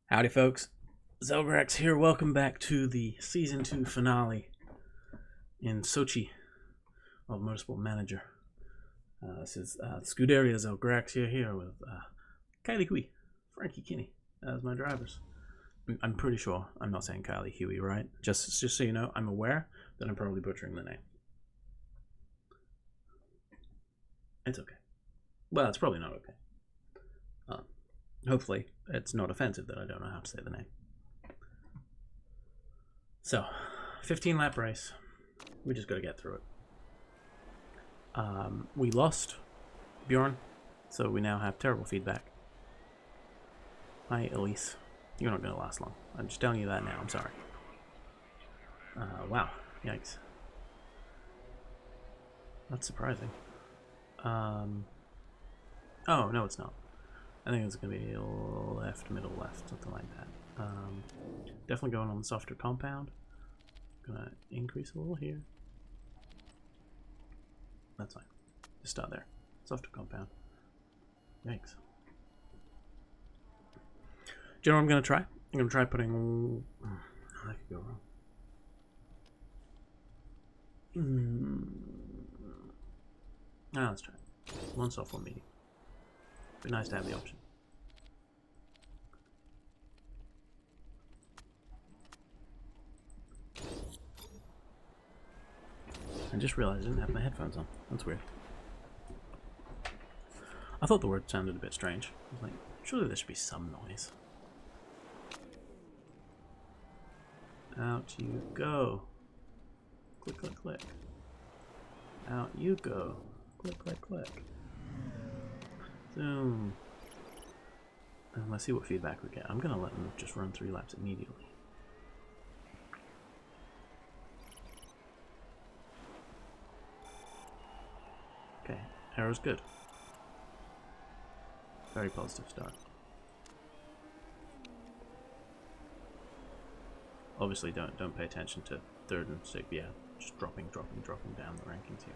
Howdy, folks. Zelgrax here. Welcome back to the Season 2 finale in Sochi of Motorsport Manager. This is Scuderia Zelgraxi here with Kylie Hui, Frankie Kinney as my drivers. I'm pretty sure I'm not saying Kylie Huey, right? Just so you know, I'm aware that I'm probably butchering the name. It's okay. Well, it's probably not okay. Hopefully, it's not offensive that I don't know how to say the name. So, 15 lap race. We just got to get through it. We lost Bjorn, so we now have terrible feedback. Hi, Elise. You're not going to last long. I'm just telling you that now. I'm sorry. Wow. Yikes. That's surprising. Oh, no, it's not. I think it's going to be left, middle, left, something like that. Definitely going on the softer compound. Gonna increase a little here. That's fine. Just start there. Softer compound. Yikes. Do you know what I'm going to try? I'm going to try putting... that could go wrong. Let's try it. One soft, one medium. Be nice to have the option. I just realized I didn't have my headphones on. That's weird. I thought the word sounded a bit strange. I was like, surely there should be some noise. Out you go. Click, click, click. Out you go. Click, click, click. Zoom. And let's see what feedback we get. I'm going to let them just run 3 laps immediately. Okay, arrow's good. Very positive start. Obviously don't pay attention to 3rd and 6th. Yeah, just dropping down the rankings here.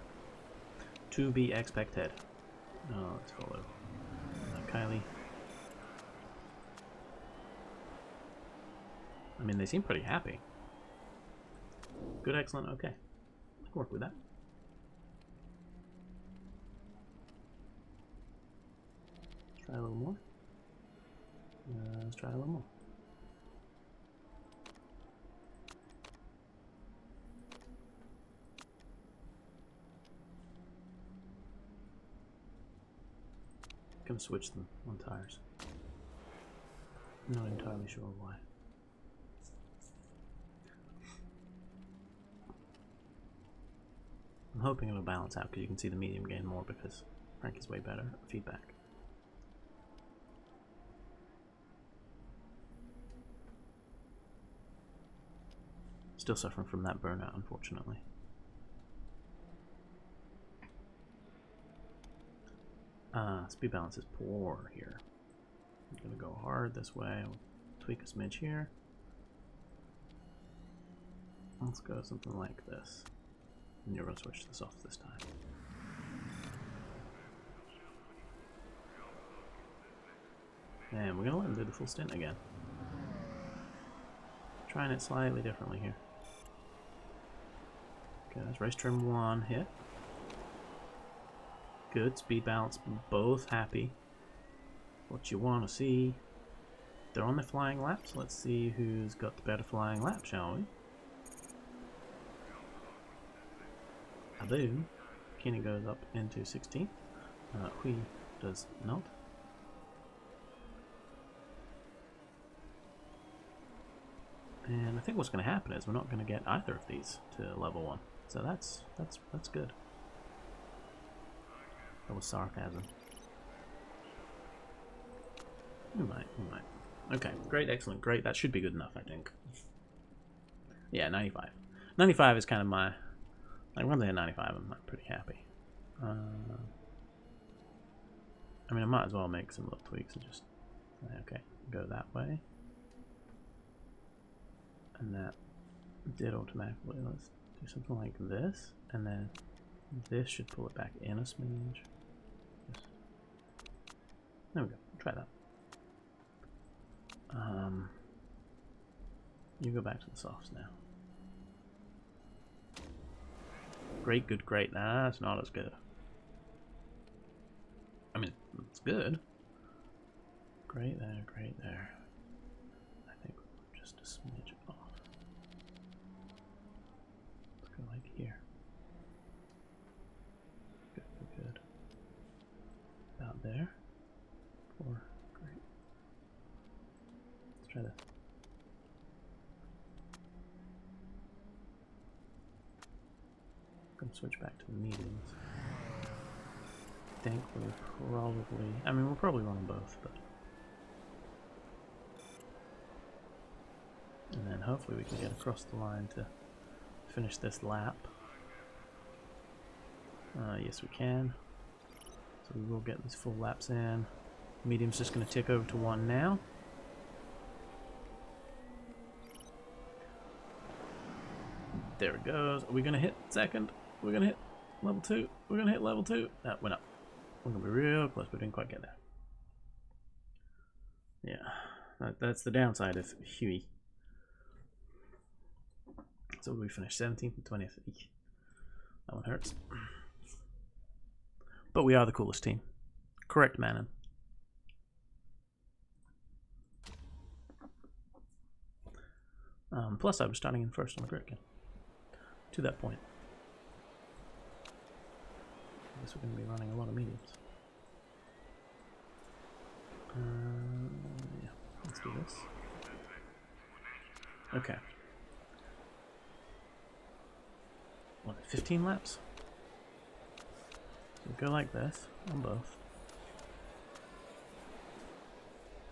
To be expected. Oh, let's follow Kylie. I mean, they seem pretty happy. Good, excellent, okay. I can work with that. Try a little more. Let's try a little more. Gonna switch them on tires. Not entirely sure why. I'm hoping it'll balance out because you can see the medium gain more because Frank is way better at feedback. Still suffering from that burnout, unfortunately. Speed balance is poor here. I'm gonna go hard this way. I'll tweak a smidge here. Let's go something like this. And you're gonna switch this off this time. And we're gonna let him do the full stint again. Trying it slightly differently here. Okay, that's race trim 1 hit. Good, speed balance, both happy. What you want to see. They're on the flying laps. Let's see who's got the better flying lap, shall we? Boom. Kenny goes up into 16th. Hui does not. And I think what's going to happen is we're not going to get either of these to level 1. So that's good. That was sarcasm. We might. Okay, great, excellent, great. That should be good enough, I think. Yeah, 95. 95 is kind of my... Like, when they're 95, I'm pretty happy. I mean, I might as well make some little tweaks and just... Okay, go that way. And that did automatically. Let's do something like this. And then this should pull it back in a smidge. There we go. Try that. You go back to the softs now. Great, good, great. Nah, it's not as good. I mean, it's good. Great there, great there. I think we're just a smidge off. Let's go like here. Good, good, good. About there. Poor, great. Let's try this. Gonna switch back to the mediums. I think we're probably, I mean, we'll probably run them both, but. And then hopefully we can get across the line to finish this lap. Yes, we can. So we will get these full laps in. Medium's just going to tick over to 1 now. There it goes. Are we going to hit second? We're going to hit level 2. We're going to hit level 2. That went up. We're going to be real close, but we didn't quite get there. Yeah, that's the downside of Huey. So we finished 17th and 20th. Eek. That one hurts. But we are the coolest team. Correct, Manon. Plus, I was starting in first on the grid again. To that point. I guess we're going to be running a lot of mediums. Yeah, let's do this. Okay. What, 15 laps? So we go like this on both.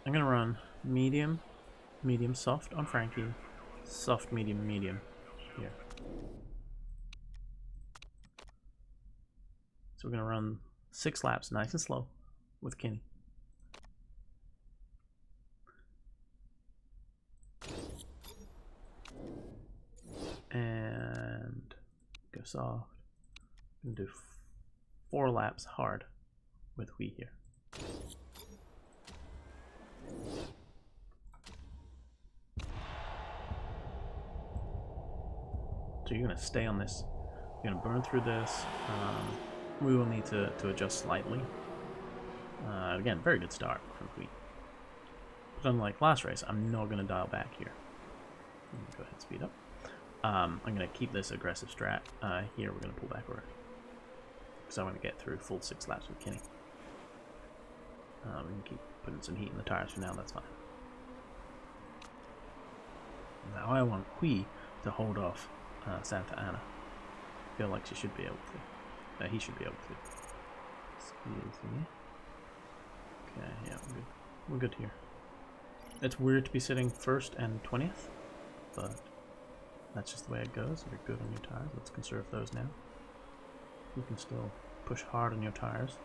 I'm gonna run medium, medium, soft on Frankie, soft, medium, medium here. So we're gonna run 6 laps nice and slow with Kenny. And go soft. I'm gonna do 4 laps hard with Wii here. So you're gonna stay on this. You're gonna burn through this. We will need to adjust slightly. Again, very good start from Wii. But unlike last race, I'm not gonna dial back here. Go ahead and speed up. I'm going to keep this aggressive strat. Here we're going to pull back already. Because I want to get through full 6 laps with Kenny. We can keep putting some heat in the tires for now, that's fine. Now I want Hui to hold off Santa Ana. I feel like she should be able to. He should be able to. Excuse me. Okay, yeah, we're good. We're good here. It's weird to be sitting first and 20th, but that's just the way it goes. You're good on your tires. Let's conserve those now. You can still push hard on your tires.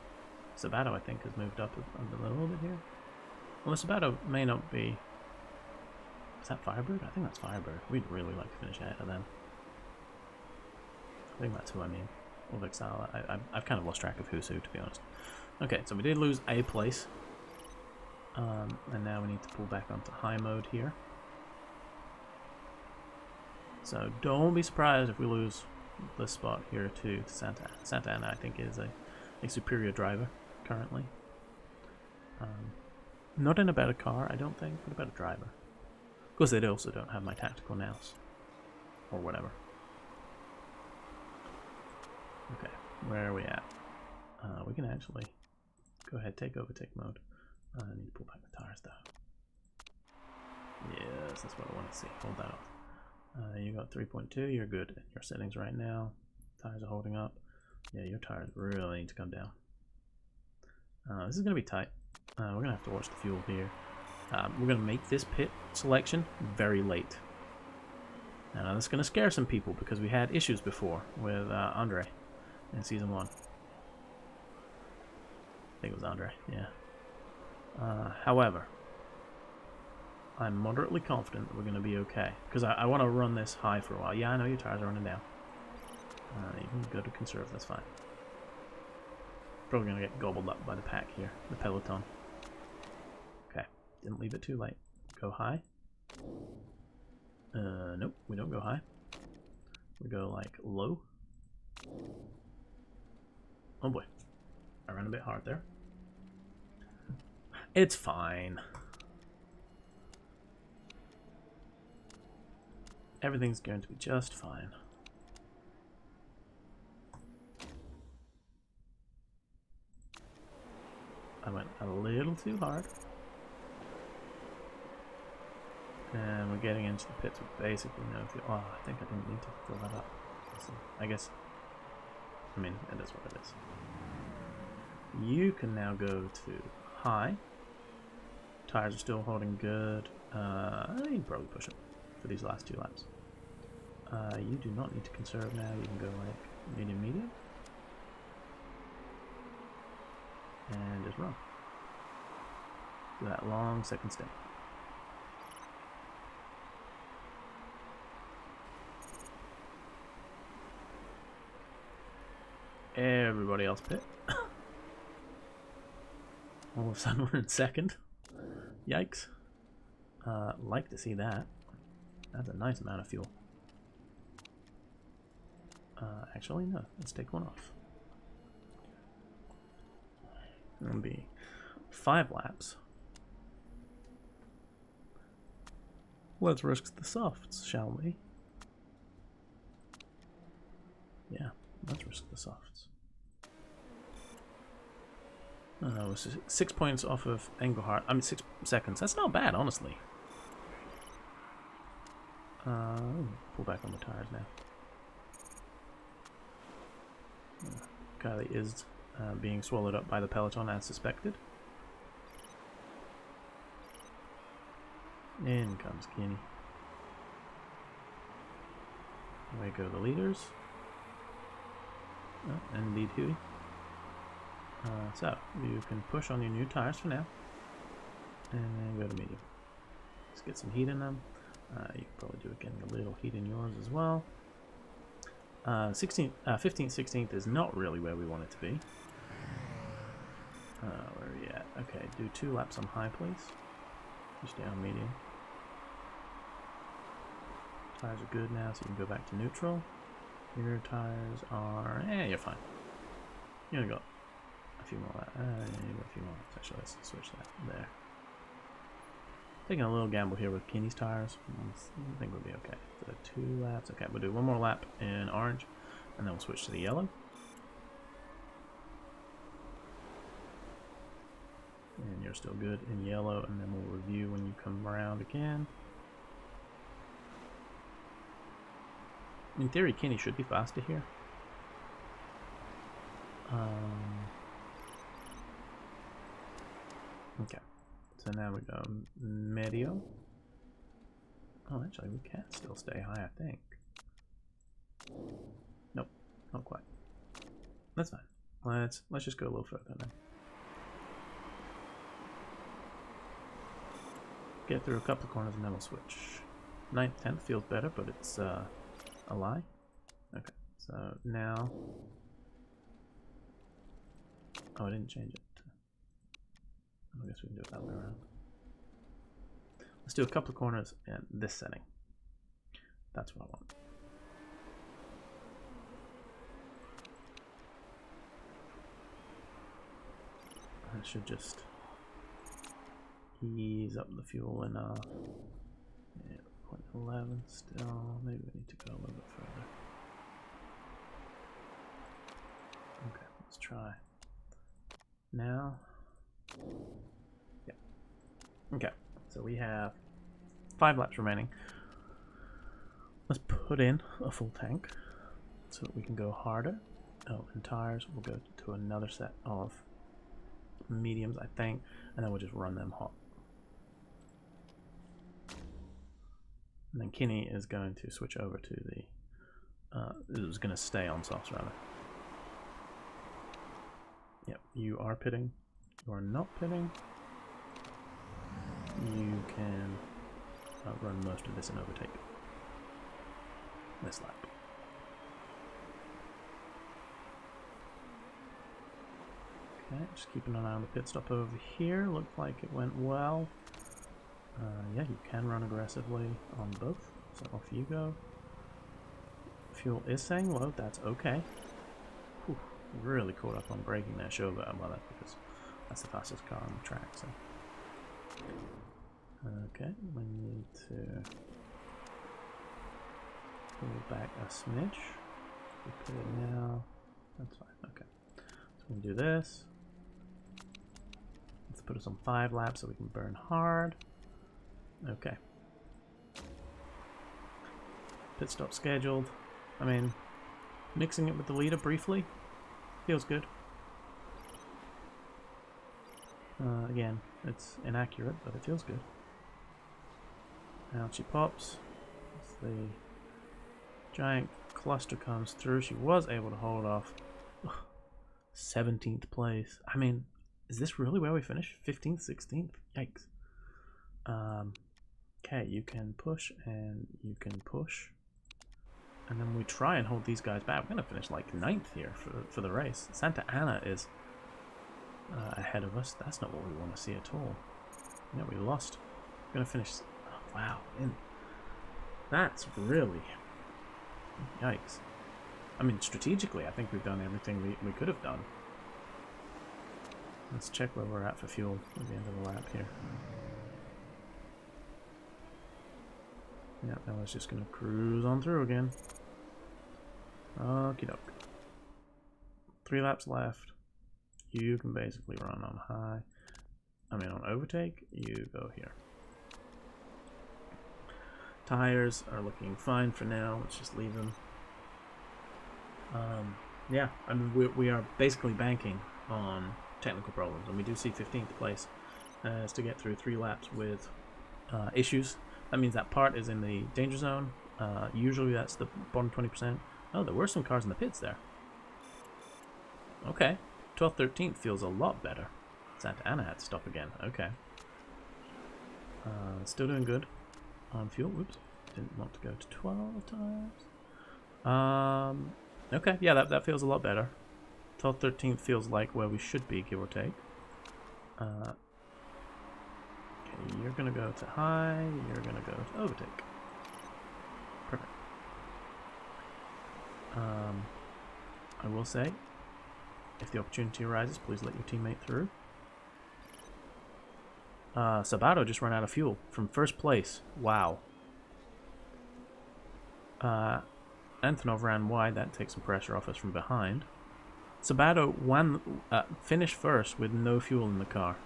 Sabato, I think, has moved up a little bit here. Well, Sabato may not be... Is that Firebird? I think that's Firebird. We'd really like to finish ahead of them. I think that's who I mean. Or Vexala. I've kind of lost track of who's who, to be honest. Okay, so we did lose a place. And now we need to pull back onto high mode here. So don't be surprised if we lose this spot here to Santa Ana. Santa Ana, I think, is a superior driver currently. Not in a better car, I don't think, but a better driver. Of course, they also don't have my tactical nous. Or whatever. Okay, where are we at? We can actually go ahead, take overtake mode. I need to pull back the tires though. Yes, that's what I want to see. Hold that off. You got 3.2, you're good in your settings right now. Tires are holding up. Yeah, your tires really need to come down. This is going to be tight. We're going to have to watch the fuel here. We're going to make this pit selection very late. Now that's going to scare some people because we had issues before with Andre in Season 1. I think it was Andre, yeah. However, I'm moderately confident that we're going to be okay. Because I want to run this high for a while. Yeah, I know your tires are running down. You can go to conserve, that's fine. Probably going to get gobbled up by the pack here, the peloton. Okay, didn't leave it too late. Go high. Nope, we don't go high. We go like low. Oh boy, I ran a bit hard there. It's fine. Everything's going to be just fine. I went a little too hard. And we're getting into the pits with basically no fuel. Oh, I think I didn't need to fill that up. I guess, I mean, it is what it is. You can now go to high. Tires are still holding good. You can probably push it for these last 2 laps. You do not need to conserve now. You can go like medium, medium. And just run. Do that long second stint. Everybody else pit. All of a sudden we're in second. Yikes. Like to see that. That's a nice amount of fuel. Actually, no. Let's take one off. It'll be 5 laps. Let's risk the softs, shall we? Yeah, let's risk the softs. Oh, 6 points off of Engelhardt. I mean, 6 seconds. That's not bad, honestly. Pull back on the tires now. Kylie is being swallowed up by the peloton as suspected. In comes Kenny. Away go the leaders. Oh, and lead Huey. So, you can push on your new tires for now. And then go to medium. Let's get some heat in them. You can probably do it getting a little heat in yours as well. 15th, 16th is not really where we want it to be. Where are we at? Okay, do 2 laps on high, please. You stay on medium. Tires are good now, so you can go back to neutral. Your tires are... you're fine. You're gonna go a few more laps. A few more laps. Actually, let's switch that there. Taking a little gamble here with Kenny's tires. I think we'll be okay. So 2 laps. Okay, we'll do 1 more lap in orange, and then we'll switch to the yellow. And you're still good in yellow, and then we'll review when you come around again. In theory, Kenny should be faster here. Okay. So now we go medio. Oh, actually, we can still stay high, I think. Nope, not quite. That's fine. Let's just go a little further then. Get through a couple of corners and then we'll switch. 9th, 10th feels better, but it's a lie. Okay, so now. Oh, I didn't change it. I guess we can do it that way around. Let's do a couple of corners in this setting. That's what I want. I should just ease up the fuel enough. Yeah, 0.11 still. Maybe we need to go a little bit further. Okay, let's try. Now. Yeah. Okay, so we have 5 laps remaining. Let's put in a full tank so that we can go harder. Oh, and tires, we'll go to another set of mediums, I think, and then we'll just run them hot. And then Kinney is going to switch over to the, it was going to stay on softs rather. Yep, you are pitting. You are not pitting. You can run most of this and overtake this lap. Okay, just keeping an eye on the pit stop over here. Looked like it went well. Yeah, you can run aggressively on both. So off you go. Fuel is saying low, that's okay. Whew, really caught up on braking there, sure, but well, that's because that's the fastest car on the track, so. Okay, we need to pull back a smidge. We put it now, that's fine, okay. So we can do this. Let's put us on 5 laps so we can burn hard. Okay. Pit stop scheduled. I mean, mixing it with the leader briefly feels good. Again, it's inaccurate, but it feels good. Out she pops. As the giant cluster comes through, she was able to hold off. 17th place. I mean, is this really where we finish? 15th, 16th? Yikes. Okay, you can push and you can push. And then we try and hold these guys back. We're going to finish like 9th here for the race. Santa Ana is ahead of us. That's not what we want to see at all. Yeah, we lost. We're going to finish... Oh, wow. That's really... Yikes. I mean, strategically, I think we've done everything we could have done. Let's check where we're at for fuel at the end of the lap here. Yeah, now it's just going to cruise on through again. Okie doke. 3 laps left. You can basically run on high. I mean on overtake, you go here. Tires are looking fine for now. Let's just leave them. Yeah, I mean we are basically banking on technical problems, and we do see 15th place as to get through 3 laps with issues. That means that part is in the danger zone. Usually that's the bottom 20%. Oh, there were some cars in the pits there. Okay. 12th, 13th feels a lot better. Santa Ana had to stop again. Okay. Still doing good on fuel. Whoops. Didn't want to go to 12 times. Okay. Yeah, that feels a lot better. 12th, 13th feels like where we should be, give or take. Okay, you're going to go to high. You're going to go to overtake. Perfect. I will say, if the opportunity arises, please let your teammate through. Sabato just ran out of fuel from first place. Wow. Antonov ran wide. That takes some pressure off us from behind. Sabato finished first with no fuel in the car.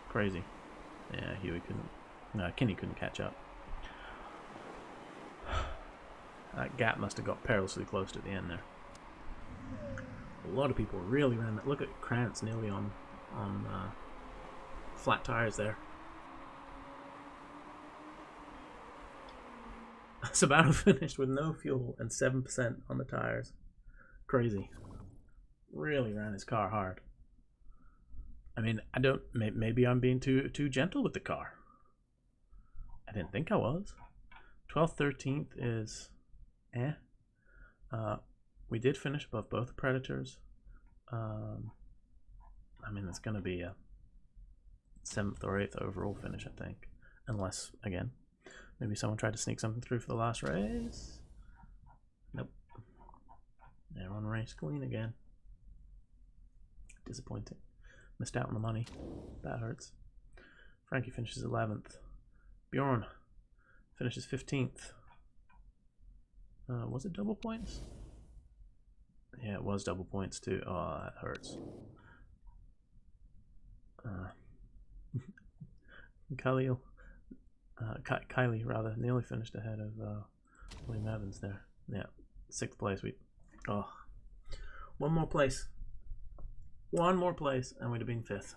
Crazy. Yeah, Huey couldn't. Kinney couldn't catch up. That gap must have got perilously close to the end there. A lot of people really ran that. Look at Krantz nearly on flat tires there. Sabato finished with no fuel and 7% on the tires. Crazy. Really ran his car hard. I mean, I don't. Maybe I'm being too gentle with the car. I didn't think I was. 12th, 13th is, eh. We did finish above both the Predators. I mean, it's going to be a 7th or 8th overall finish, I think. Unless, again, maybe someone tried to sneak something through for the last race. Nope. They're on race clean again. Disappointing. Missed out on the money. That hurts. Frankie finishes 11th. Bjorn finishes 15th. Was it double points? Yeah, it was double points too. Oh, that hurts. Kylie rather nearly finished ahead of William Evans there. Yeah, 6th place. One more place. One more place, and we'd have been 5th.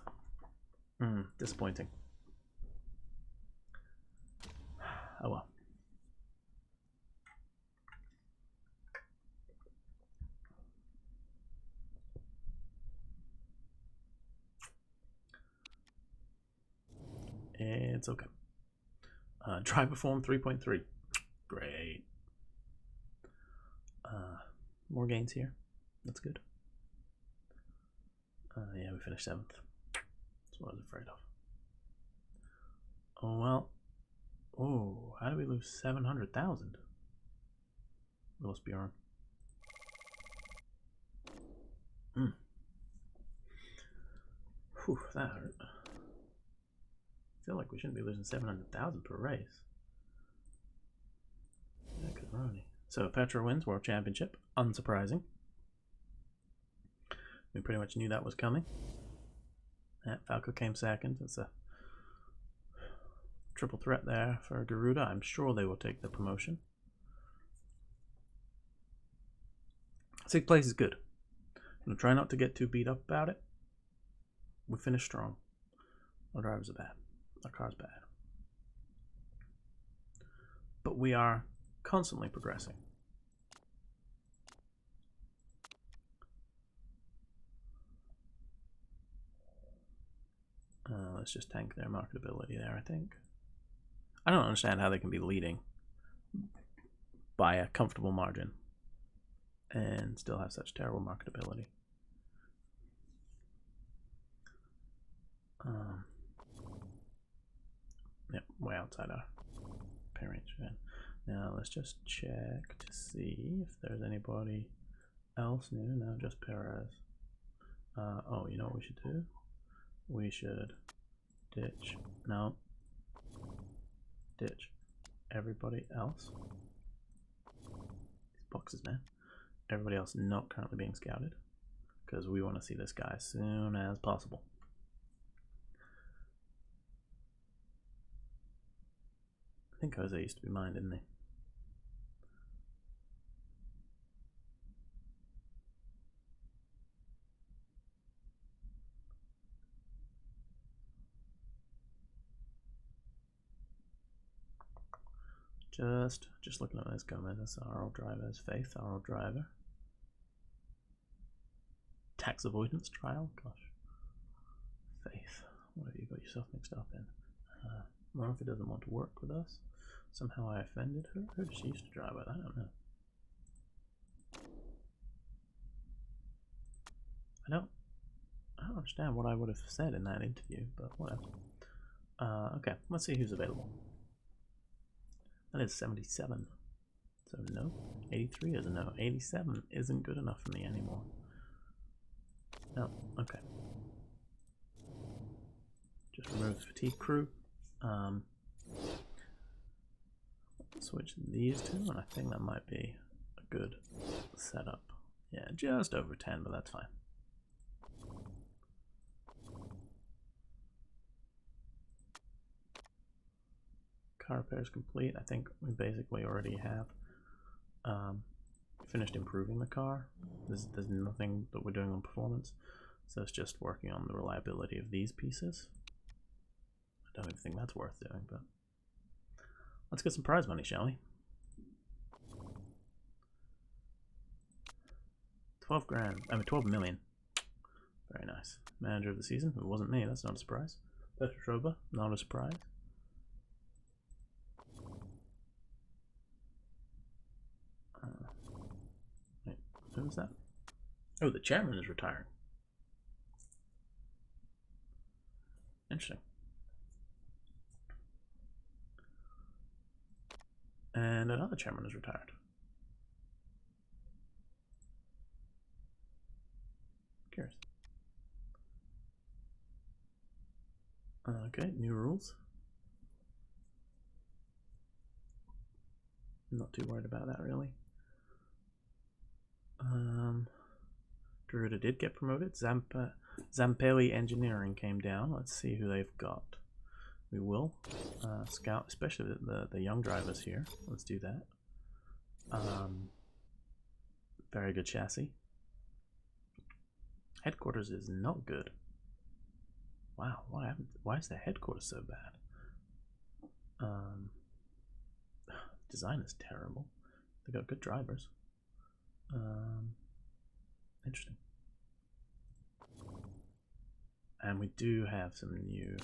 Disappointing. Oh well. It's okay. Driver form 3.3. Great. More gains here. That's good. Yeah, we finished 7th. That's what I was afraid of. Oh well. Oh, how How do we lose 700,000? Willis Bjorn. Whew, that hurt. I feel like we shouldn't be losing 700,000 per race. Macaroni. So Petra wins World Championship. Unsurprising. We pretty much knew that was coming. Yeah, Falco came second. It's a triple threat there for Garuda. I'm sure they will take the promotion. 6th place is good. I'm going to try not to get too beat up about it. We finished strong. Our drivers are bad. Our car's bad. But we are constantly progressing. Let's just tank their marketability there, I think. I don't understand how they can be leading by a comfortable margin and still have such terrible marketability. Yep, way outside our pay range again. Now let's just check to see if there's anybody else new. No, just Perez. Oh, you know what we should do? We should ditch. No. Ditch everybody else. These boxes, man. Everybody else not currently being scouted, because we want to see this guy as soon as possible. I think Jose used to be mine, didn't he? Just looking at this Gomez, that's our old driver, as Faith, our old driver. Tax avoidance trial, gosh. Faith, what have you got yourself mixed up in? Martha doesn't want to work with us. Somehow I offended her. Who does she used to drive with? I don't know. I don't understand what I would have said in that interview, but whatever. Okay, let's see who's available. That is 77. So no. 83 is a no. 87 isn't good enough for me anymore. No, okay. Just remove the fatigue crew. Switch these two, and I think that might be a good setup. Yeah, just over 10, but that's fine. Car repair is complete. I think we basically already have finished improving the car. There's nothing that we're doing on performance, so it's just working on the reliability of these pieces. I don't even think that's worth doing, but let's get some prize money, shall we? 12 grand. I mean 12 million. Very nice. Manager of the season. It wasn't me. That's not a surprise. Petrova. Not a surprise. Wait, who was that? Oh, the chairman is retiring. Interesting. And another chairman is retired. Curious. Okay, new rules. Not too worried about that, really. Garuda did get promoted. Zampelli Engineering came down. Let's see who they've got. We will scout, especially the young drivers here. Let's do that. Very good chassis. Headquarters is not good. Wow, why is the headquarters so bad? Design is terrible. They got good drivers. Interesting. And we do have some new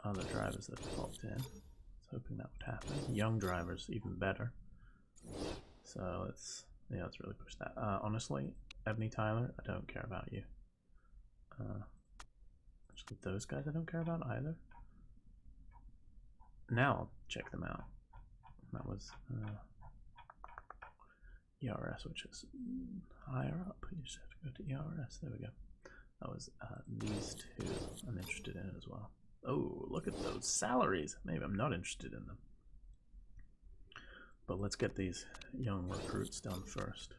other drivers that have popped in. I was hoping that would happen. Young drivers, even better. So let's really push that. Honestly, Ebony Tyler, I don't care about you. Actually, those guys I don't care about either. Now I'll check them out. That was ERS, which is higher up. You just have to go to ERS. There we go. That was these two. I'm interested in as well. Oh, look at those salaries. Maybe I'm not interested in them. But let's get these young recruits done first.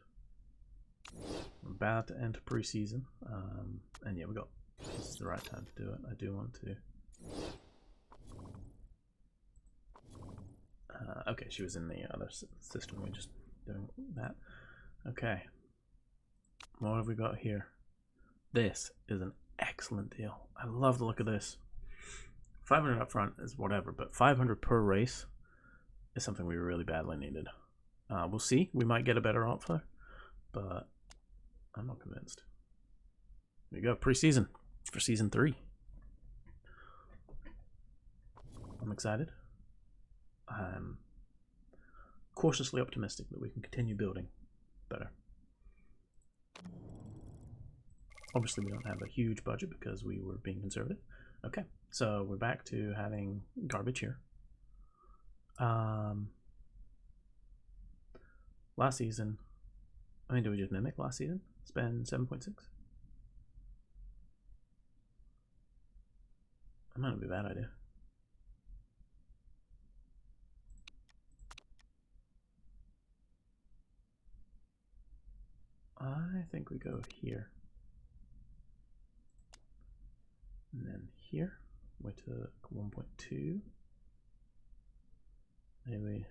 We're about to enter preseason. And yeah, this is the right time to do it. I do want to. Okay, she was in the other system. We're just doing that. Okay. What have we got here? This is an excellent deal. I love the look of this. 500 up front is whatever, but 500 per race is something we really badly needed. We'll see. We might get a better offer, but I'm not convinced. There you go. Preseason for season 3. I'm excited. I'm cautiously optimistic that we can continue building better. Obviously, we don't have a huge budget because we were being conservative. Okay, so we're back to having garbage here. Last season, I mean, did we just mimic last season? Spend 7.6? That might not be a bad idea. I think we go here. And then here, we took 1.2. Maybe.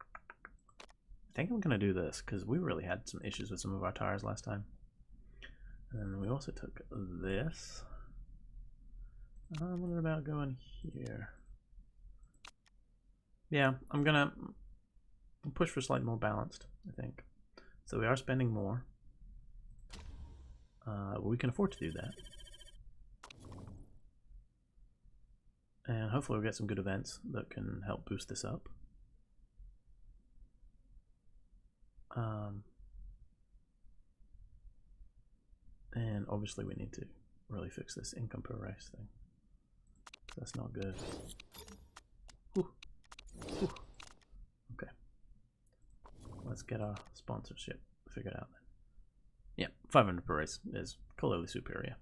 I think I'm going to do this because we really had some issues with some of our tires last time. And then we also took this. What about going here? Yeah, I'm going to push for slightly more balanced, I think. So we are spending more. We can afford to do that. And hopefully we'll get some good events that can help boost this up. And obviously we need to really fix this income per race thing. That's not good. Whew. Whew. Okay. Let's get our sponsorship figured out then. Yeah, 500 per race is clearly superior.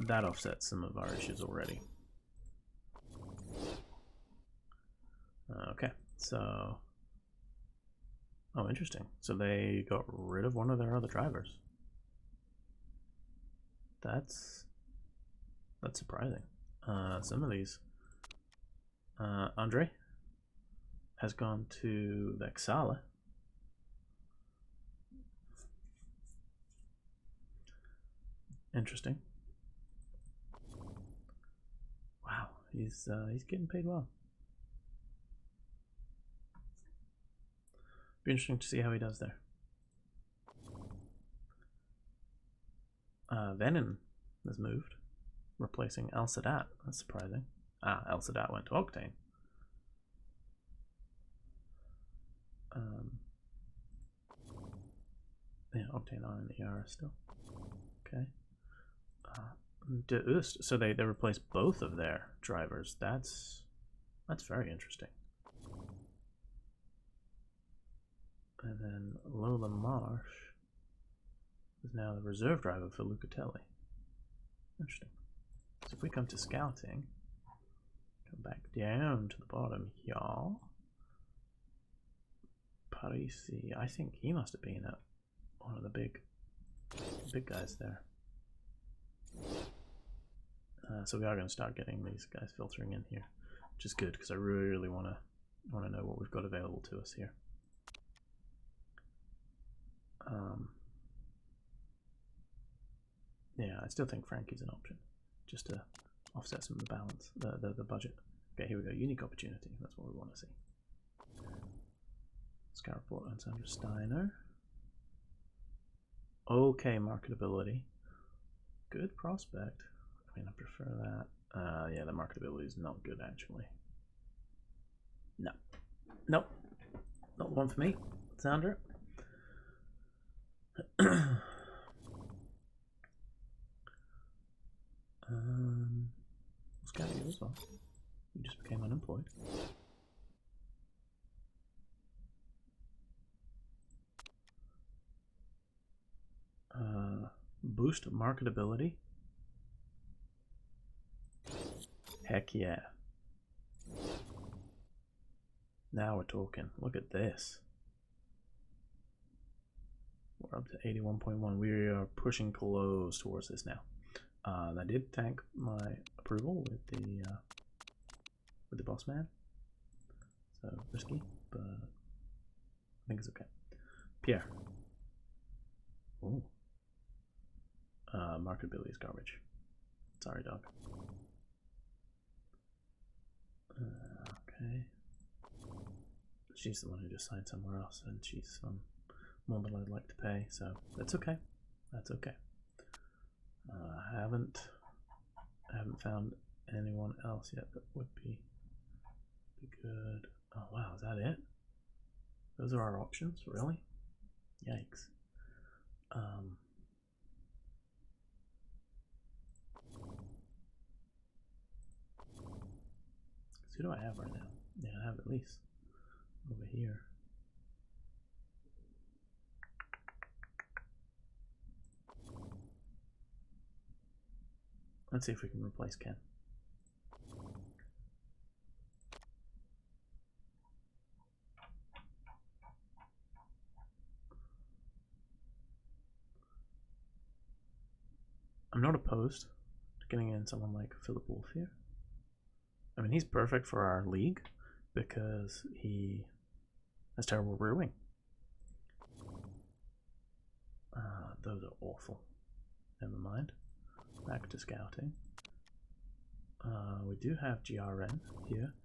That offsets some of our issues already. Okay, so... Oh, interesting. So they got rid of one of their other drivers. That's surprising. Some of these... Andre has gone to Vexala. Interesting. Wow, he's getting paid well. Be interesting to see how he does there. Venom has moved, replacing Al Sadat. That's surprising. Ah, Al Sadat went to Octane. Yeah, Octane are in the ERS still. Okay. De Oost. So they replaced both of their drivers. That's very interesting. And then Lola Marsh is now the reserve driver for Lucatelli. Interesting. So if we come to scouting, come back down to the bottom, y'all. Parisi, I think he must have been at one of the big guys there. So we are going to start getting these guys filtering in here, which is good because I really want to know what we've got available to us here. Yeah, I still think Frankie's an option, just to offset some of the balance, the budget. Okay, here we go. Unique opportunity. That's what we want to see. Scout report on Sandra Steiner. Okay, marketability. Good prospect. I mean, I prefer that. Yeah, the marketability is not good, actually. No. Nope. Not one for me. Sandra. Scout you as well. You just became unemployed. boost marketability. Heck yeah. Now we're talking. Look at this. We're up to 81.1. We are pushing close towards this now. I did tank my approval with the boss man. So risky, but I think it's okay. Pierre. Ooh. Marketability is garbage. Sorry, dog. Okay. She's the one who just signed somewhere else, and she's more than I'd like to pay, so that's okay. That's okay. I haven't found anyone else yet that would be good. Oh wow, is that it? Those are our options, really? Yikes. Who do I have right now? Yeah, I have at least over here. Let's see if we can replace Ken. I'm not opposed to getting in someone like Philip Wolf here. I mean, he's perfect for our league because he has terrible rear wing. Those are awful. Never mind. Back to scouting. We do have GRN here,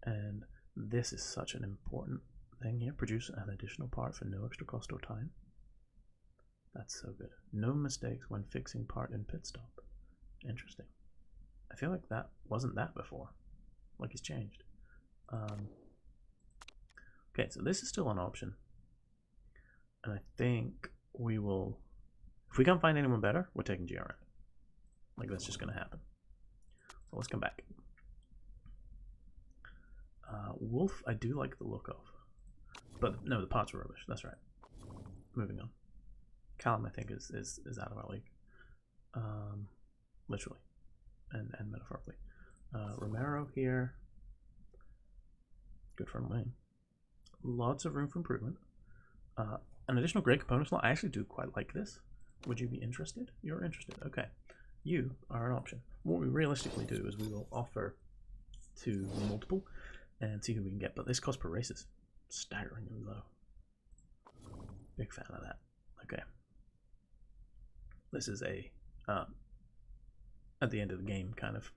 and this is such an important thing here. Produce an additional part for no extra cost or time. That's so good. No mistakes when fixing part in pit stop. Interesting. I feel like that wasn't that before. Like it's changed. Okay, so this is still an option. And I think we will... If we can't find anyone better, we're taking GRN. Like, that's just going to happen. So let's come back. Wolf, I do like the look of. But, no, the parts are rubbish. That's right. Moving on. Callum, I think, is out of our league. Literally. And metaphorically. Romero here. Good front wing. Lots of room for improvement. An additional great component slot. I actually do quite like this. Would you be interested? You're interested. Okay. You are an option. What we realistically do is we will offer to multiple and see who we can get. But this cost per race is staggeringly low. Big fan of that. Okay. This is a at the end of the game kind of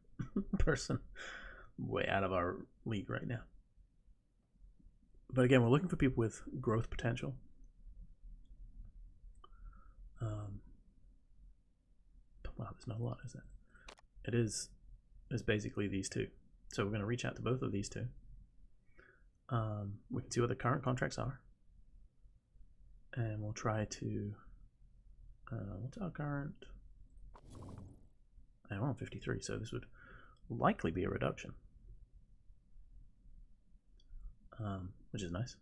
person. Way out of our league right now. But again, we're looking for people with growth potential. Wow, there's not a lot, is it? It is basically these two. So we're going to reach out to both of these two. We can see what the current contracts are. And we'll try to... what's our current? I'm on 53, so this would likely be a reduction. Which is nice.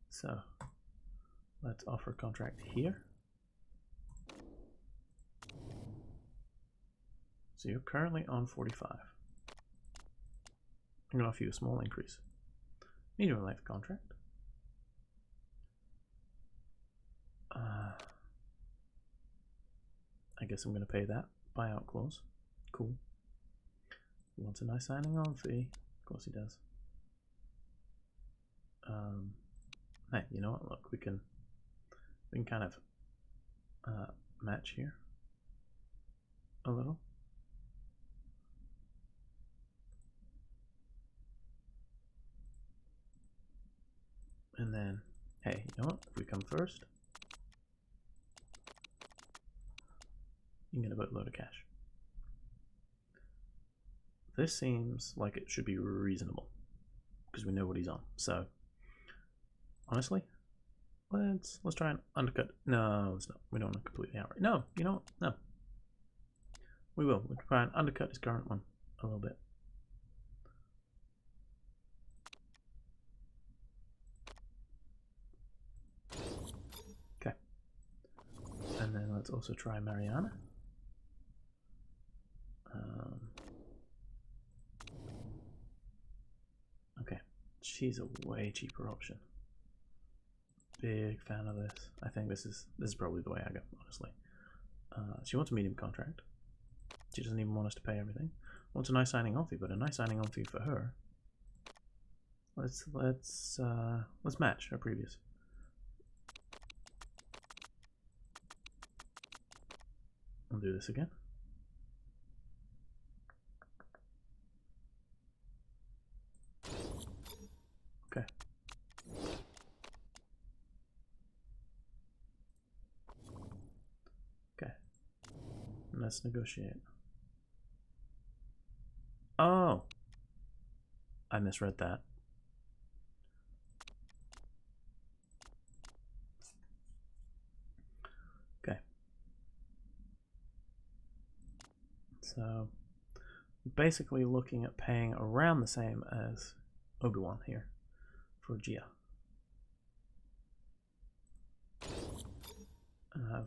So, let's offer a contract here. So you're currently on 45. I'm going to offer you a small increase. Medium length contract. I guess I'm going to pay that buyout clause. Cool. He wants a nice signing on fee. Of course he does. Hey, you know what? Look, we can kind of match here a little. And then, hey, you know what? If we come first, you can get a boatload of cash. This seems like it should be reasonable because we know what he's on. So, honestly, let's try and undercut. No, let's not. We don't want to completely outright. No, you know what? No. We will. We'll try and undercut his current one a little bit. also try Mariana. Okay, she's a way cheaper option. Big fan of this. I think this is probably the way I go, honestly. She wants a medium contract. She doesn't even want us to pay everything. Wants a nice signing on fee, but a nice signing on fee for her. Let's match her previous. I'll do this again. Okay. Okay. Let's negotiate. Oh! I misread that. Okay. So, basically looking at paying around the same as Obi-Wan here for Gia.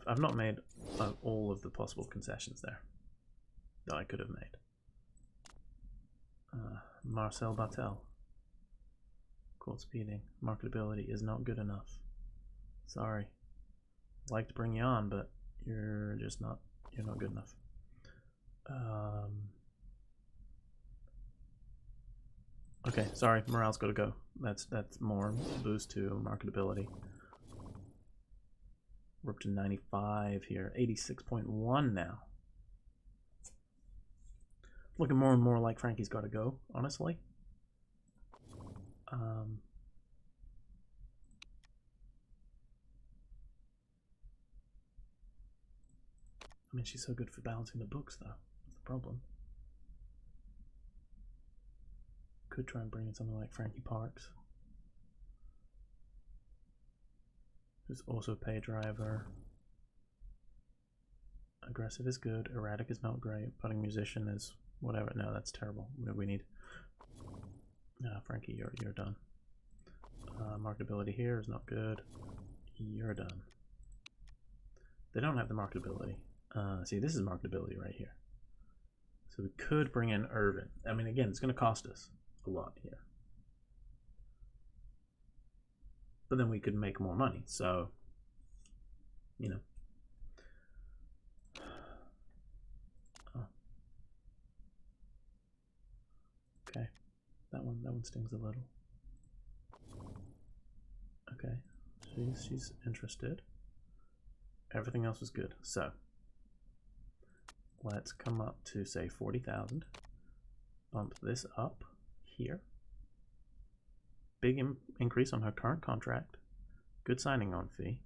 I've not made all of the possible concessions there that I could have made. Marcel Battel. Cold speeding. Marketability is not good enough. Sorry. I'd like to bring you on, but you're just not, you're not good enough. Okay, sorry, morale's got to go. That's more boost to marketability. We're up to 95 here, 86.1 now. Looking more and more like Frankie's got to go, honestly. I mean, she's so good for balancing the books, though. That's the problem. Could try and bring in something like Frankie Parks, who's also pay driver. Aggressive is good. Erratic is not great. Putting musician is whatever. No, that's terrible. We need. Frankie, you're done. Marketability here is not good. You're done. They don't have the marketability. See, this is marketability right here. So we could bring in Irvin. I mean, again, it's going to cost us a lot here. But then we could make more money. So, you know. Oh. Okay. That one stings a little. Okay. She's interested. Everything else was good. So let's come up to say 40,000. Bump this up here. Big increase on her current contract. Good signing on fee.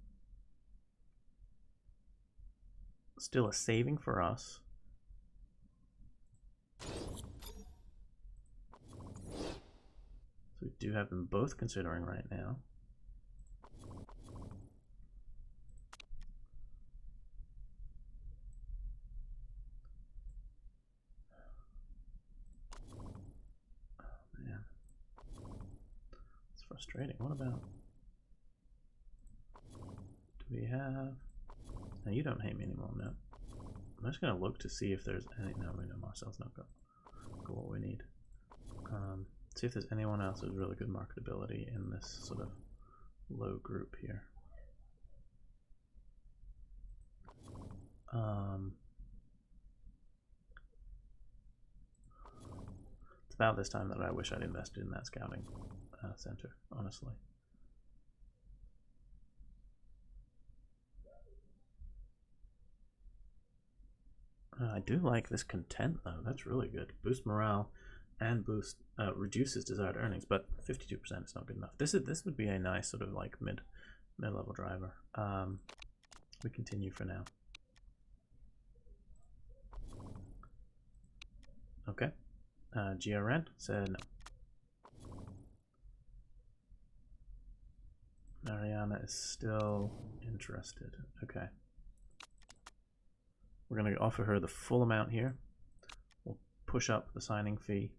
Still a saving for us. So we do have them both considering right now. Frustrating. What about? Do we have? Now you don't hate me anymore. No. I'm just gonna look to see if there's any. No, we know Marcel's not got what we need. See if there's anyone else with really good marketability in this sort of low group here. It's about this time that I wish I'd invested in that scouting center, honestly. I do like this content though. That's really good. Boost morale and boost reduces desired earnings, but 52% is not good enough. This would be a nice sort of like mid-level driver. We continue for now. Okay. GRN said no. Mariana is still interested. Okay. We're going to offer her the full amount here. We'll push up the signing fee.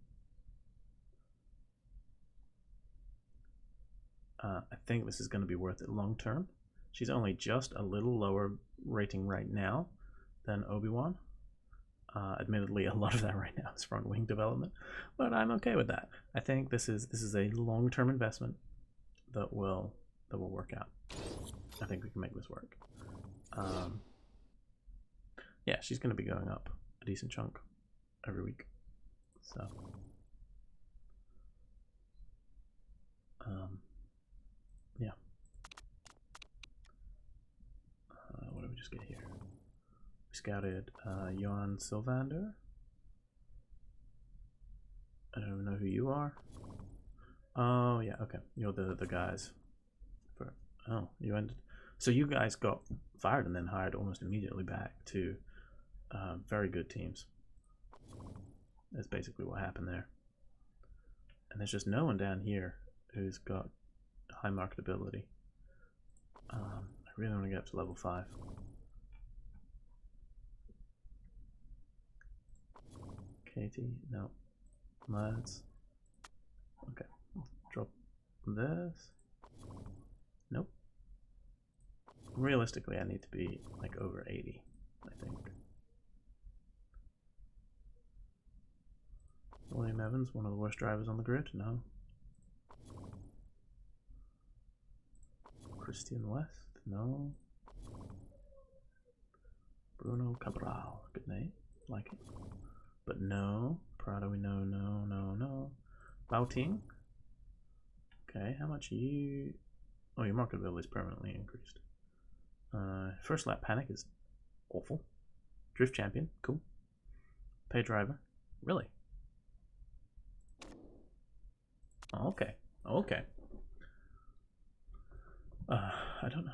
I think this is going to be worth it long term. She's only just a little lower rating right now than Obi-Wan. Admittedly, a lot of that right now is front wing development, but I'm okay with that. I think this is a long-term investment that will work out. I think we can make this work. Yeah, she's going to be going up a decent chunk every week. So, yeah. What did we just get here? We scouted Johan Sylvander. I don't even know who you are. Oh yeah, okay. You're the guys. Oh, you ended. So you guys got fired and then hired almost immediately back to very good teams. That's basically what happened there. And there's just no one down here who's got high marketability. I really want to get up to level 5. Katie, no. Let's. Okay, drop this. Nope. Realistically, I need to be like over 80, I think. William Evans, one of the worst drivers on the grid? No. Christian West? No. Bruno Cabral, good name, like it. But no. Prado, we know, no. Bouting? Okay, how much are you? Oh, your marketability is permanently increased. First lap panic is awful. Drift champion, cool. Pay driver, really? Okay, okay. I don't know.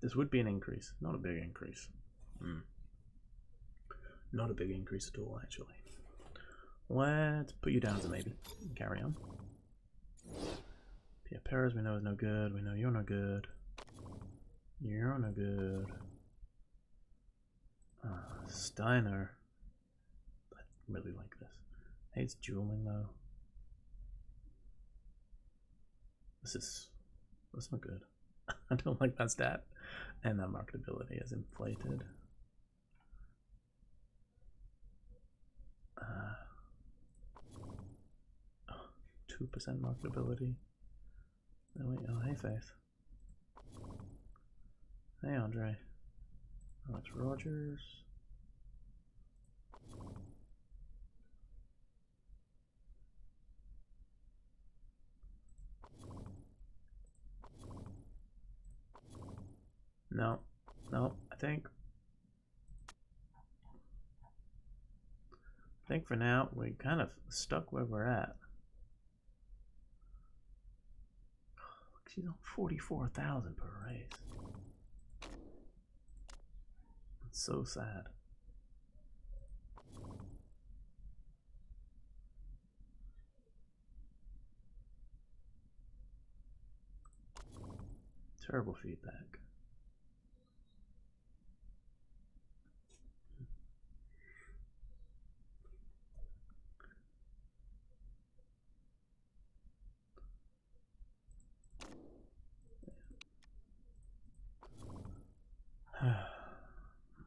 This would be an increase, not a big increase. Not a big increase at all, actually. Let's put you down as a maybe. Carry on. Pierre Perez, we know is no good. We know you're no good. You're no good. Steiner. I really like this. Hates dueling though. That's not good. I don't like that stat. And that marketability is inflated. 2% marketability. Really? Oh, hey Faith. Hey Andre. Alex Rogers. No, I think for now we kind of stuck where we're at. She's on 44,000 per race. It's so sad. Terrible feedback.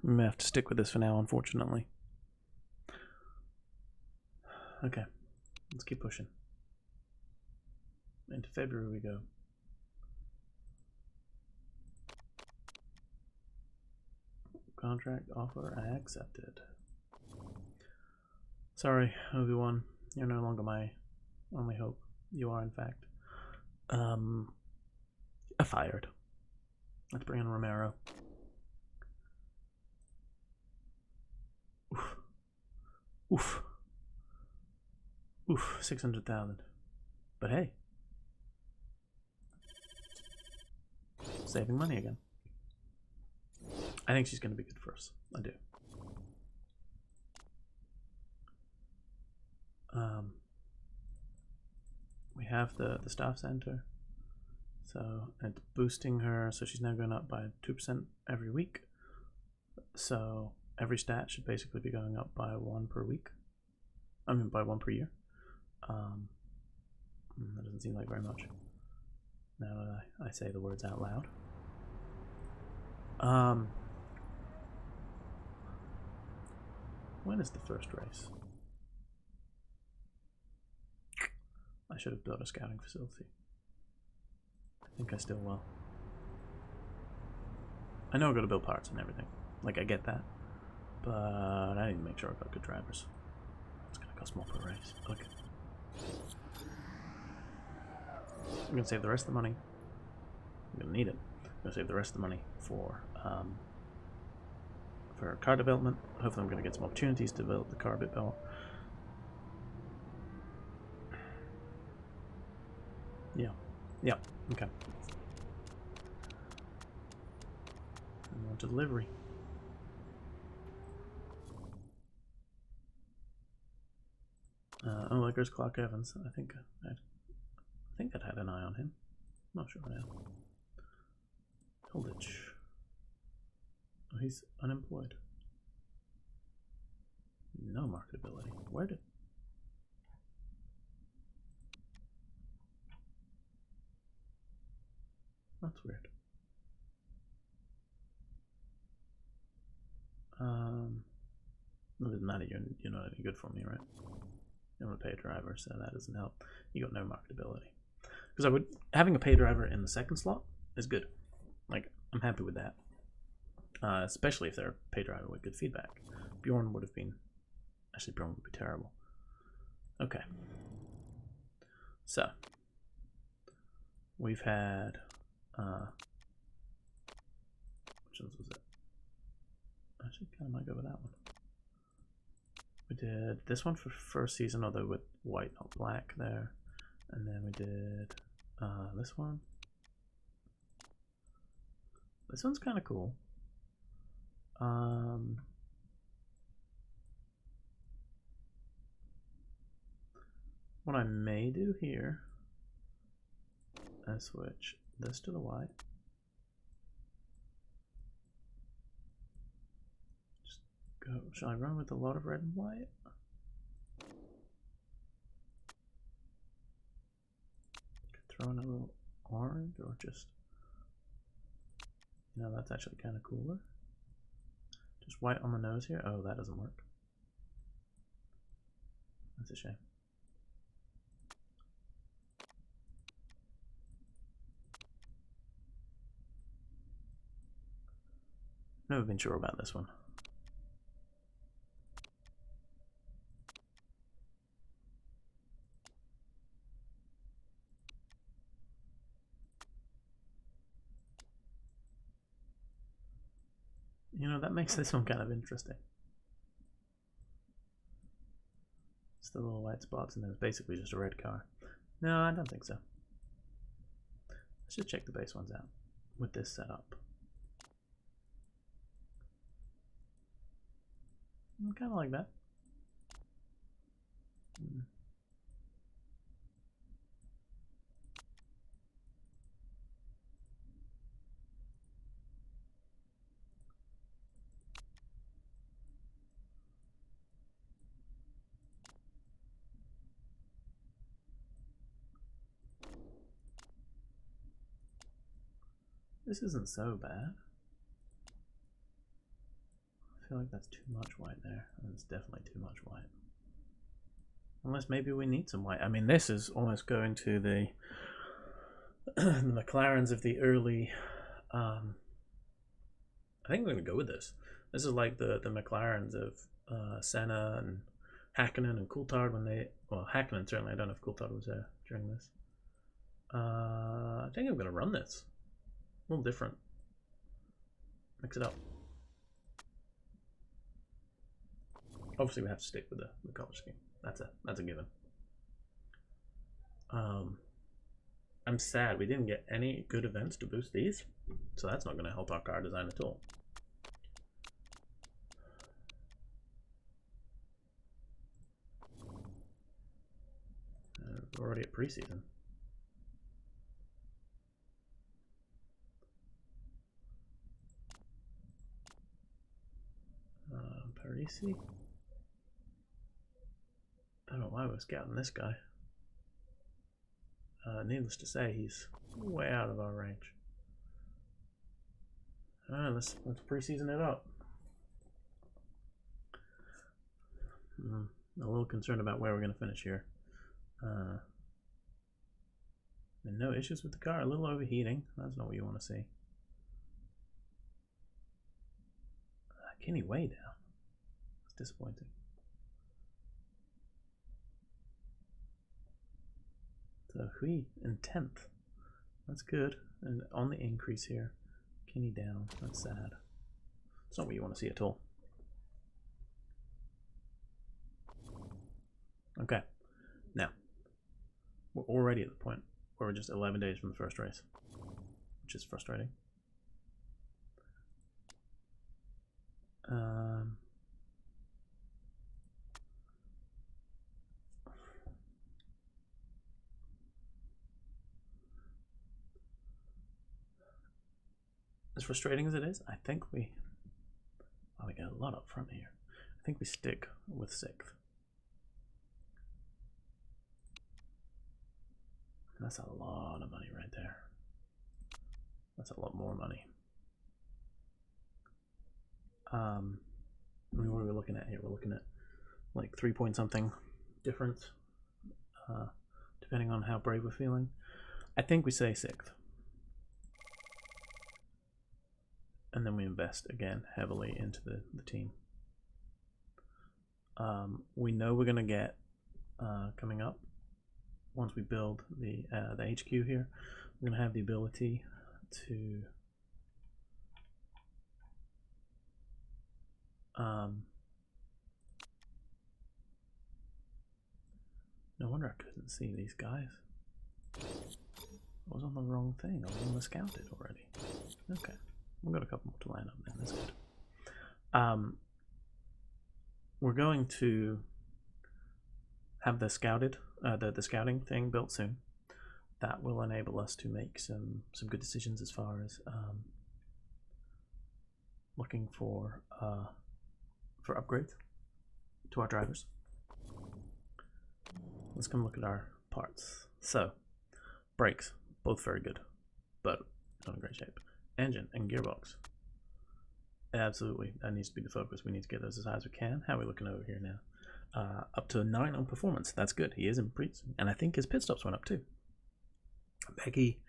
We may have to stick with this for now, unfortunately. Okay, let's keep pushing. Into February we go. Contract offer accepted. Sorry, Obi-Wan, you're no longer my only hope. You are, in fact. Fired. Let's bring in Romero. Oof. 600,000. But hey, saving money again. I think she's going to be good for us. I do. We have the staff center, so it's boosting her. So she's now going up by 2% every week. So every stat should basically be going up by 1 per week. I mean, by 1 per year. That doesn't seem like very much. Now that I say the words out loud. When is the first race? I should have built a scouting facility. I think I still will. I know I've got to build parts and everything. Like, I get that. But I need to make sure I've got good drivers. It's going to cost more per race. Okay. I'm going to save the rest of the money. I'm going to need it. I'm going to save the rest of the money for car development. Hopefully I'm going to get some opportunities to develop the car a bit better. Yeah, okay. And more delivery. Oh, there goes Clark Evans. I think I'd had an eye on him. Not sure now. Holditch. Oh, he's unemployed. No marketability. Where did... That's weird. It doesn't matter, you're not any good for me, right? You want to pay a driver, so that doesn't help. You got no marketability. Because having a pay driver in the second slot is good. Like, I'm happy with that. Especially if they're a pay driver with good feedback. Bjorn would have been... Actually, Bjorn would be terrible. Okay. So. We've had... which ones was it? Actually, kind of might go with that one. We did this one for first season, although with white, not black there. And then we did this one. This one's kind of cool. What I may do here is switch this to the white. Just go. Shall I run with a lot of red and white? Could throw in a little orange, or just, you know, that's actually kind of cooler. Just white on the nose here. Oh, that doesn't work. That's a shame. Never been sure about this one. You know, that makes this one kind of interesting. It's the little white spots and then it's basically just a red car. No, I don't think so. Let's just check the base ones out with this setup. Kind of like that. This isn't so bad. I feel like that's too much white there. That's definitely too much white. Unless maybe we need some white. I mean, this is almost going to the the McLarens of the early... I think we're going to go with this. This is like the McLarens of Senna and Hakkinen and Coulthard when they... Well, Hakkinen certainly. I don't know if Coulthard was there during this. I think I'm going to run this. A little different. Mix it up. Obviously, we have to stick with the color scheme. That's a given. I'm sad we didn't get any good events to boost these, so that's not going to help our car design at all. We're already at preseason. Parisi. I don't know why we're scouting this guy. needless to say, he's way out of our range. Alright, let's preseason it up. I'm a little concerned about where we're going to finish here. And no issues with the car. A little overheating. That's not what you want to see. Kenny way down. It's disappointing. So Hui in 10th. That's good. And on the increase here. Kenny down. That's sad. It's not what you want to see at all. Okay. Now, we're already at the point where we're just 11 days from the first race, which is frustrating. As frustrating as it is, I think we get a lot up front here. I think we stick with 6th. That's a lot of money right there. That's a lot more money. What are we looking at here? We're looking at like 3 point something difference, depending on how brave we're feeling. I think we say 6th. And then we invest again heavily into the team. We know we're going to get coming up, once we build the HQ here, we're going to have the ability to no wonder I couldn't see these guys. I was on the wrong thing. I was on the scouted already. Okay, we've got a couple more to line up then. That's good. We're going to have the scouted, the scouting thing built soon. That will enable us to make some good decisions as far as looking for upgrades to our drivers. Let's come look at our parts. So, brakes, both very good, but not in great shape. Engine and gearbox, absolutely, that needs to be the focus. We need to get those as high as we can. How are we looking over here now? Up to 9 on performance. That's good. He is in preets, and I think his pit stops went up too. Becky,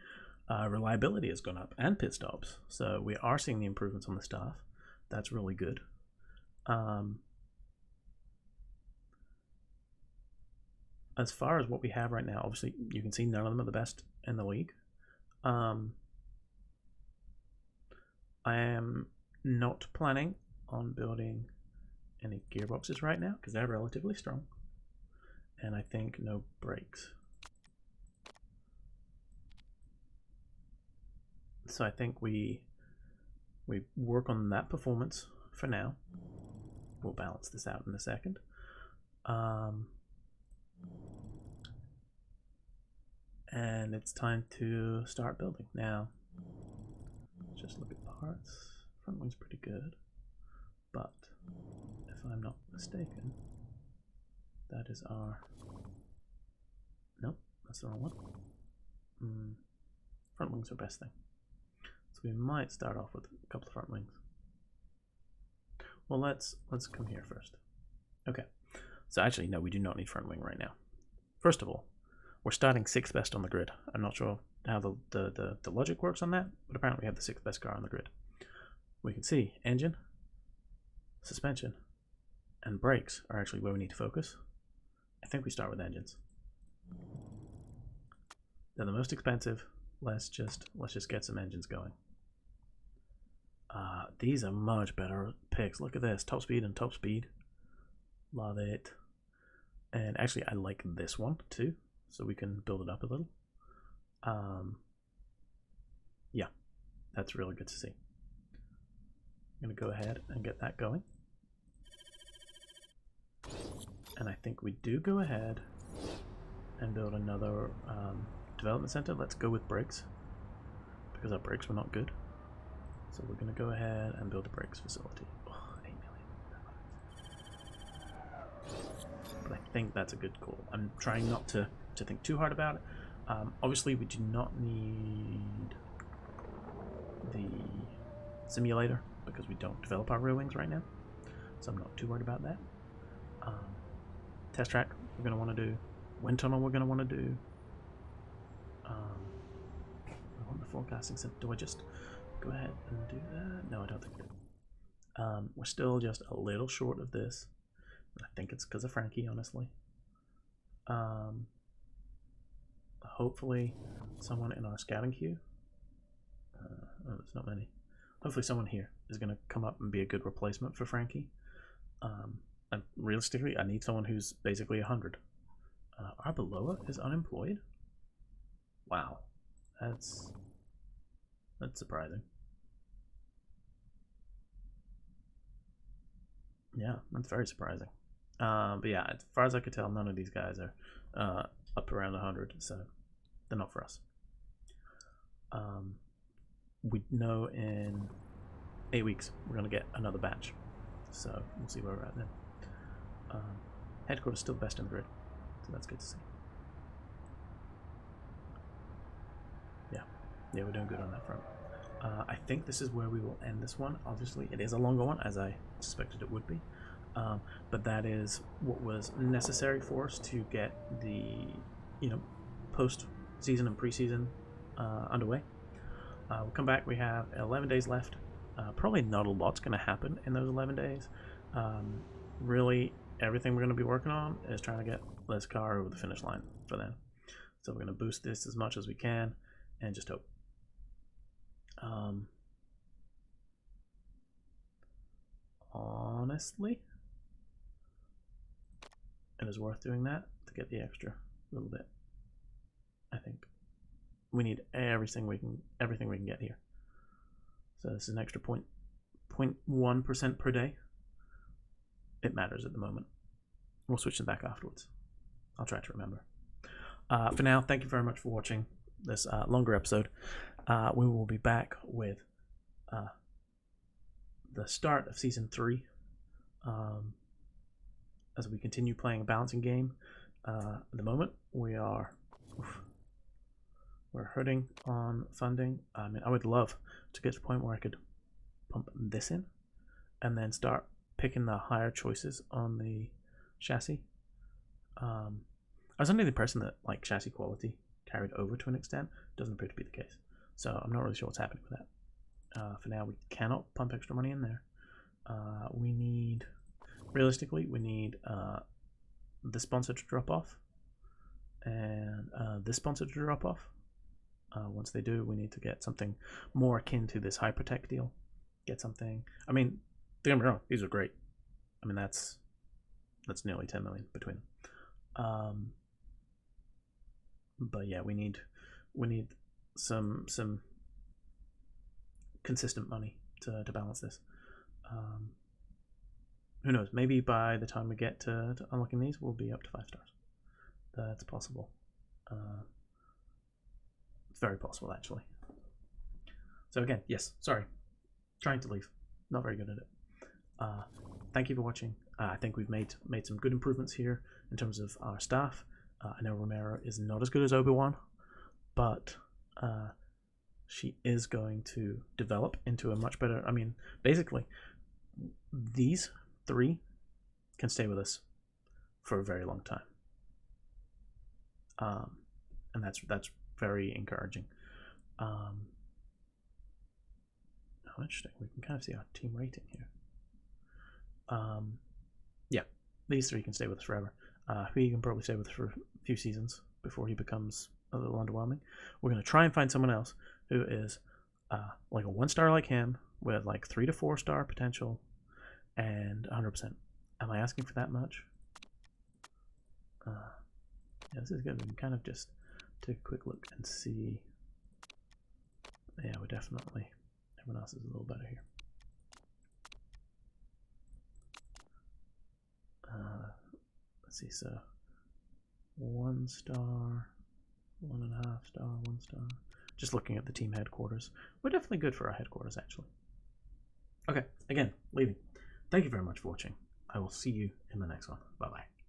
reliability has gone up, and pit stops. So we are seeing the improvements on the staff. That's really good. As far as what we have right now, obviously you can see none of them are the best in the league. I am not planning on building any gearboxes right now because they're relatively strong, and I think no brakes. So I think we work on that performance for now. We'll balance this out in a second. And it's time to start building. Now, just look at parts. Front wing's pretty good, but if I'm not mistaken, that is our... Nope, that's the wrong one. Front wings are best thing. So we might start off with a couple of front wings. Well, let's come here first. Okay, so actually, no, we do not need front wing right now. First of all, we're starting 6th best on the grid. I'm not sure how the logic works on that, but apparently we have the 6th best car on the grid. We can see engine, suspension, and brakes are actually where we need to focus. I think we start with engines. They're the most expensive. Let's just get some engines going. These are much better picks. Look at this, top speed and top speed. Love it. And actually, I like this one too, so we can build it up a little. Yeah, that's really good to see. I'm gonna go ahead and get that going. And I think we do go ahead and build another development center. Let's go with brakes, because our brakes were not good. So we're gonna go ahead and build a brakes facility. Oh, 8 million. But I think that's a good call. I'm trying not to think too hard about it. Obviously, we do not need the simulator because we don't develop our rear wings right now, so I'm not too worried about that. Test track we're going to want to do. Wind tunnel we're going to want to do. I want the forecasting center. Do I just go ahead and do that? No, I don't think I do. We're still just a little short of this. I think it's because of Frankie, honestly. Hopefully someone in our scouting queue, oh, there's not many. Hopefully someone here is going to come up and be a good replacement for Frankie. And realistically, I need someone who's basically 100. Arbeloa is unemployed. Wow, that's surprising. Yeah, that's very surprising. But yeah, as far as I could tell, none of these guys are up around 100, so they're not for us. We know in 8 weeks we're going to get another batch, so we'll see where we're at then. Headquarters still best in the grid, so that's good to see. Yeah, we're doing good on that front. I think this is where we will end this one. Obviously, it is a longer one, as I suspected it would be. But that is what was necessary for us to get the, post-season and pre-season underway. We'll come back. We have 11 days left. Probably not a lot's going to happen in those 11 days. Really, everything we're going to be working on is trying to get this car over the finish line for them. So we're going to boost this as much as we can and just hope. Honestly, it is worth doing that to get the extra little bit. I think we need everything we can get here. So this is an extra 0.1% per day. It matters at the moment. We'll switch it back afterwards. I'll try to remember. For now, thank you very much for watching this longer episode. We will be back with the start of Season 3 as we continue playing a balancing game. At the moment, we're hurting on funding. I mean, I would love to get to the point where I could pump this in and then start picking the higher choices on the chassis. I was under the impression that like chassis quality carried over to an extent. Doesn't appear to be the case, so I'm not really sure what's happening with that. For now, we cannot pump extra money in there. Realistically, we need this sponsor to drop off and this sponsor to drop off. Once they do, we need to get something more akin to this Hypertech deal. Get something. I mean, don't get me wrong; these are great. I mean, that's nearly 10 million between them. But yeah, we need some consistent money to balance this. Who knows? Maybe by the time we get to unlocking these, we'll be up to 5 stars. That's possible. It's very possible, actually. So again, yes, sorry. Trying to leave. Not very good at it. Thank you for watching. I think we've made some good improvements here in terms of our staff. I know Romero is not as good as Obi-Wan, but she is going to develop into a much better... I mean, basically, these 3 can stay with us for a very long time. And that's very encouraging. Oh, interesting. We can kind of see our team rating here. Yeah, these 3 can stay with us forever. He can probably stay with us for a few seasons before he becomes a little underwhelming. We're going to try and find someone else who is like a 1-star like him with like 3 to 4 star potential and 100%. Am I asking for that much? Yeah, this is good. We can kind of just take a quick look and see. Yeah, we're definitely... Everyone else is a little better here. Let's see, so 1 star, 1.5 star, 1 star. Just looking at the team headquarters. We're definitely good for our headquarters, actually. Okay, again, leaving. Thank you very much for watching. I will see you in the next one. Bye-bye.